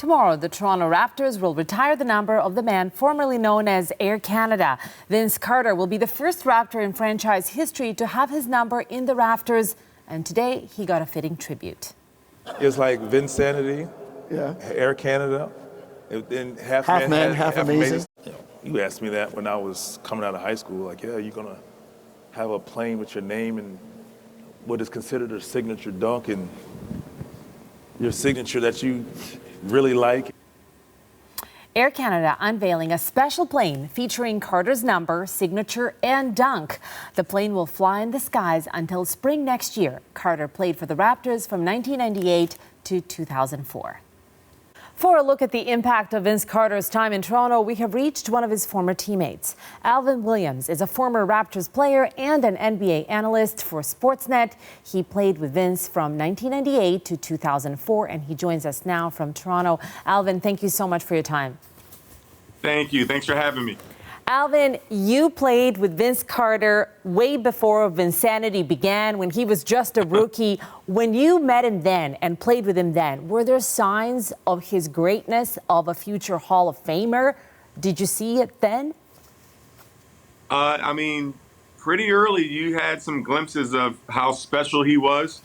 Tomorrow, the Toronto Raptors will retire the number of the man formerly known as Air Canada. Vince Carter will be the first Raptor in franchise history to have his number in the rafters, and today he got a fitting tribute. It's like Vinsanity, Air Canada, and half man, half amazing. You asked me that when I was coming out of high school, like, yeah, you're gonna have a plane with your name and what is considered a signature dunk and your signature that you really like. Air Canada unveiling a special plane featuring Carter's number, signature, and dunk. The plane will fly in the skies until spring next year. Carter played for the Raptors from 1998 to 2004. For a look at the impact of Vince Carter's time in Toronto, we have reached one of his former teammates. Alvin Williams is a former Raptors player and an NBA analyst for Sportsnet. He played with Vince from 1998 to 2004, and he joins us now from Toronto. Alvin, thank you so much for your time. Thank you. Thanks for having me. Alvin, you played with Vince Carter way before Vinsanity began, when he was just a rookie. When you met him then and played with him then, were there signs of his greatness, of a future Hall of Famer? Did you see it then? I mean, pretty early, you had some glimpses of how special he was.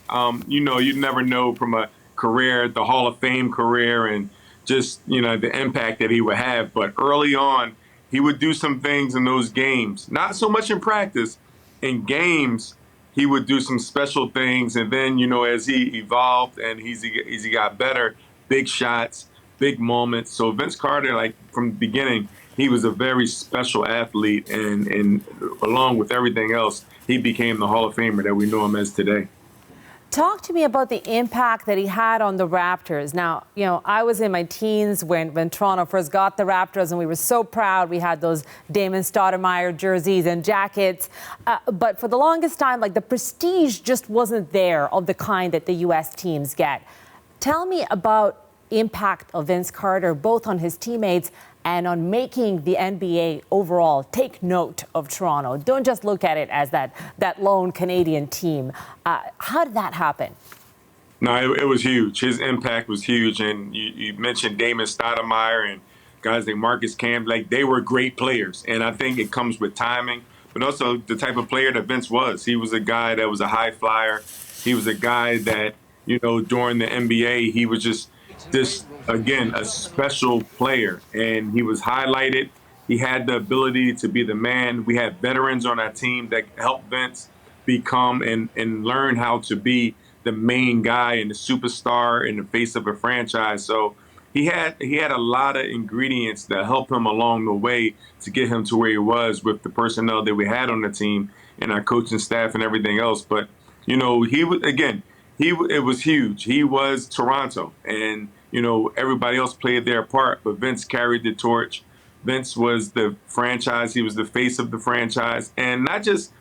You never know from a career, the Hall of Fame career, and just, the impact that he would have. But early on, he would do some things in those games, not so much in practice. In games, he would do some special things. And then, as he evolved and as he got better, big shots, big moments. So Vince Carter, like from the beginning, he was a very special athlete. And along with everything else, he became the Hall of Famer that we know him as today. Talk to me about the impact that he had on the Raptors. Now, I was in my teens when Toronto first got the Raptors, and we were so proud. We had those Damon Stoudemire jerseys and jackets. But for the longest time, the prestige just wasn't there of the kind that the U.S. teams get. Tell me about impact of Vince Carter, both on his teammates and on making the NBA overall take note of Toronto. Don't just look at it as that lone Canadian team. How did that happen? No, it was huge. His impact was huge. And you mentioned Damon Stoudemire and guys like Marcus Camp. They were great players. And I think it comes with timing, but also the type of player that Vince was. He was a guy that was a high flyer. He was a guy that, during the NBA, he was just again, a special player, and he was highlighted. He had the ability to be the man. We had veterans on our team that helped Vince become and learn how to be the main guy and the superstar in the face of a franchise. So he had a lot of ingredients that helped him along the way to get him to where he was with the personnel that we had on the team and our coaching staff and everything else. But, it was huge. He was Toronto, and everybody else played their part, but Vince carried the torch. Vince was the franchise. He was the face of the franchise, and not just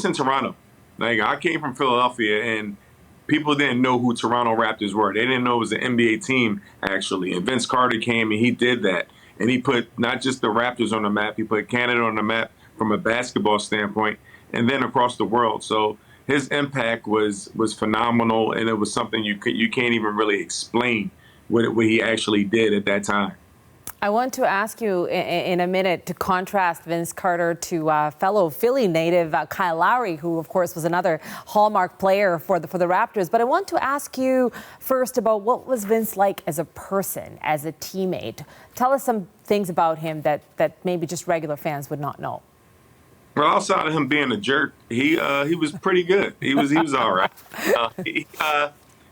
in Toronto. I came from Philadelphia, and people didn't know who Toronto Raptors were. They didn't know it was an NBA team, actually. And Vince Carter came, and he did that. And he put not just the Raptors on the map, he put Canada on the map from a basketball standpoint, and then across the world. So his impact was phenomenal, and it was something you can't even really explain what he actually did at that time. I want to ask you in a minute to contrast Vince Carter to fellow Philly native Kyle Lowry, who, of course, was another hallmark player for the Raptors. But I want to ask you first about what was Vince like as a person, as a teammate. Tell us some things about him that maybe just regular fans would not know. Well, outside of him being a jerk, he was pretty good. He was all right.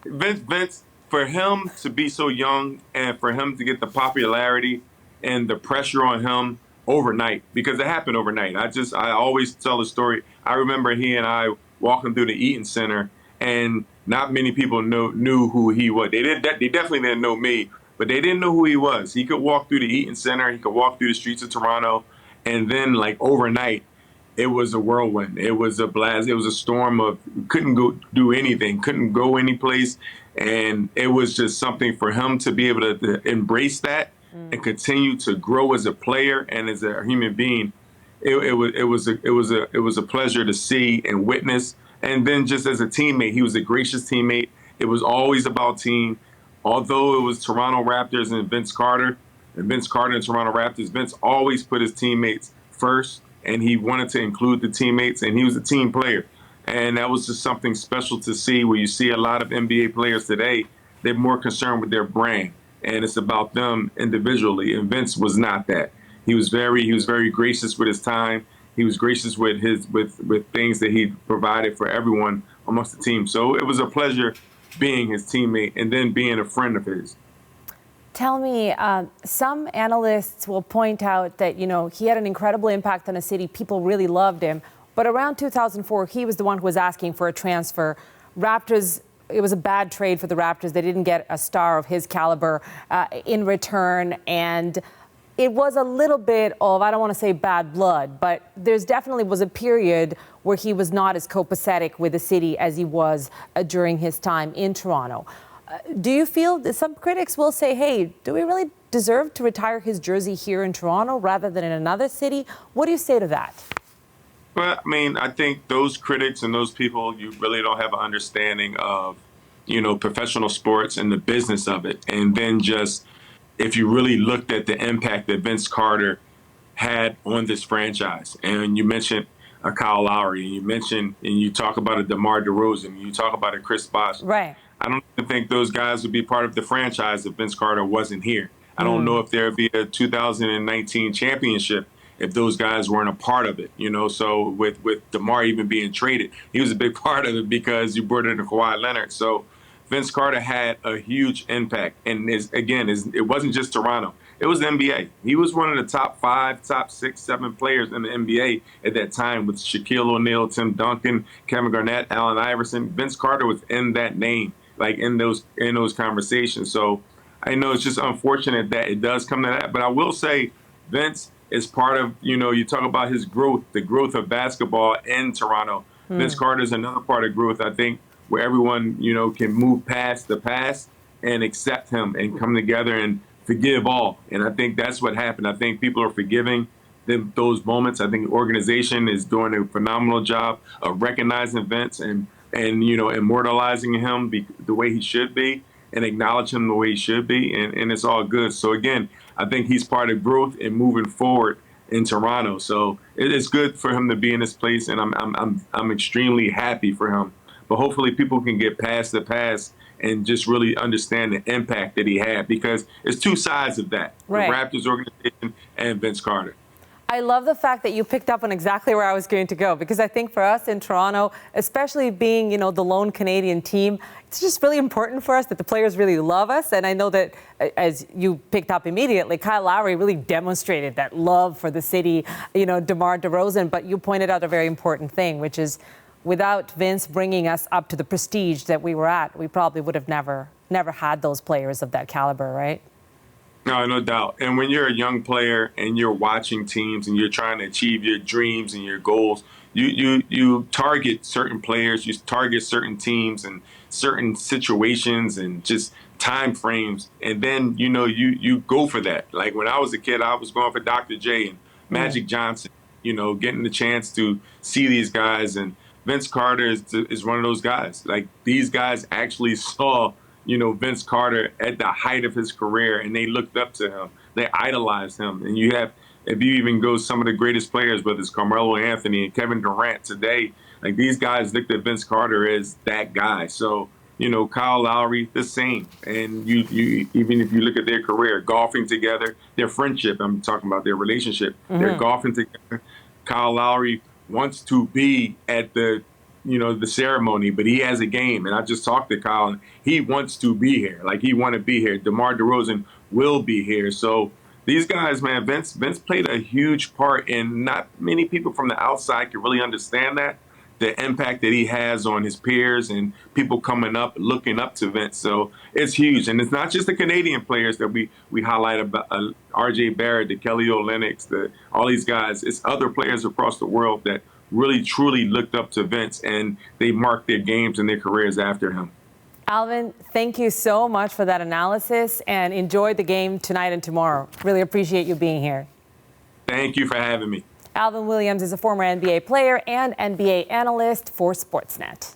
Vince, for him to be so young and for him to get the popularity and the pressure on him overnight, because it happened overnight. I always tell the story. I remember he and I walking through the Eaton Center, and not many people knew who he was. They definitely didn't know me, but they didn't know who he was. He could walk through the Eaton Center. He could walk through the streets of Toronto, and then overnight, it was a whirlwind. It was a blast. It was a storm of couldn't go do anything, couldn't go any place. And it was just something for him to be able to embrace that and continue to grow as a player and as a human being. It was a pleasure to see and witness. And then just as a teammate, he was a gracious teammate. It was always about team. although it was Toronto Raptors and Vince Carter and Toronto Raptors, Vince always put his teammates first, and he wanted to include the teammates, and he was a team player. And that was just something special to see, where you see a lot of NBA players today, they're more concerned with their brand, and it's about them individually. And Vince was not that. He was very gracious with his time. He was gracious with with things that he provided for everyone amongst the team. So it was a pleasure being his teammate and then being a friend of his. Tell me, some analysts will point out that, he had an incredible impact on a city. People really loved him. But around 2004, he was the one who was asking for a transfer. Raptors, it was a bad trade for the Raptors. They didn't get a star of his caliber in return. And it was a little bit of, I don't want to say bad blood, but there's definitely was a period where he was not as copacetic with the city as he was during his time in Toronto. Do you feel that some critics will say, hey, do we really deserve to retire his jersey here in Toronto rather than in another city? What do you say to that? Well, I mean, I think those critics and those people, you really don't have an understanding of, professional sports and the business of it. And then just, if you really looked at the impact that Vince Carter had on this franchise, and you mentioned a Kyle Lowry, and you talk about a DeMar DeRozan, and you talk about a Chris Bosh. Right. I don't even think those guys would be part of the franchise if Vince Carter wasn't here. I don't know if there would be a 2019 championship if those guys weren't a part of it, So with DeMar even being traded, he was a big part of it because you brought in Kawhi Leonard. So Vince Carter had a huge impact. And it wasn't just Toronto. It was the NBA. He was one of the top 5, top 6, 7 players in the NBA at that time, with Shaquille O'Neal, Tim Duncan, Kevin Garnett, Allen Iverson. Vince Carter was in that name, like in those conversations. So I know it's just unfortunate that it does come to that. But I will say Vince is part of, you talk about his growth, the growth of basketball in Toronto. Vince Carter is another part of growth, I think, where everyone, can move past the past and accept him and come together and forgive all. And I think that's what happened. I think people are forgiving those moments. I think the organization is doing a phenomenal job of recognizing Vince and immortalizing him the way he should be, and acknowledge him the way he should be. And it's all good. So again, I think he's part of growth and moving forward in Toronto. So it's good for him to be in this place, and I'm extremely happy for him. But hopefully people can get past the past and just really understand the impact that he had, because it's two sides of that, right. The Raptors organization and Vince Carter. I love the fact that you picked up on exactly where I was going to go, because I think for us in Toronto, especially being, the lone Canadian team, it's just really important for us that the players really love us. And I know that, as you picked up immediately, Kyle Lowry really demonstrated that love for the city, DeMar DeRozan. But you pointed out a very important thing, which is without Vince bringing us up to the prestige that we were at, we probably would have never had those players of that caliber, right? No doubt. And when you're a young player and you're watching teams and you're trying to achieve your dreams and your goals, you target certain players, you target certain teams and certain situations and just time frames. And then, you go for that. Like when I was a kid, I was going for Dr. J and Magic Johnson, getting the chance to see these guys. And Vince Carter is one of those guys. Like, these guys actually saw, Vince Carter at the height of his career, and they looked up to him. They idolized him. And if you even go some of the greatest players, whether it's Carmelo Anthony and Kevin Durant today, like, these guys looked at Vince Carter as that guy. So, Kyle Lowry, the same. And you even if you look at their career, golfing together, their friendship, I'm talking about their relationship, they're golfing together. Kyle Lowry wants to be at the ceremony, but he has a game. And I just talked to Kyle, and he wants to be here. Like, he want to be here. DeMar DeRozan will be here. So these guys, man, Vince played a huge part, and not many people from the outside can really understand that, the impact that he has on his peers and people coming up, looking up to Vince. So it's huge. And it's not just the Canadian players that we highlight about, R.J. Barrett, the Kelly Olynyk, all these guys. It's other players across the world that really, truly looked up to Vince, and they marked their games and their careers after him. Alvin, thank you so much for that analysis, and enjoy the game tonight and tomorrow. Really appreciate you being here. Thank you for having me. Alvin Williams is a former NBA player and NBA analyst for Sportsnet.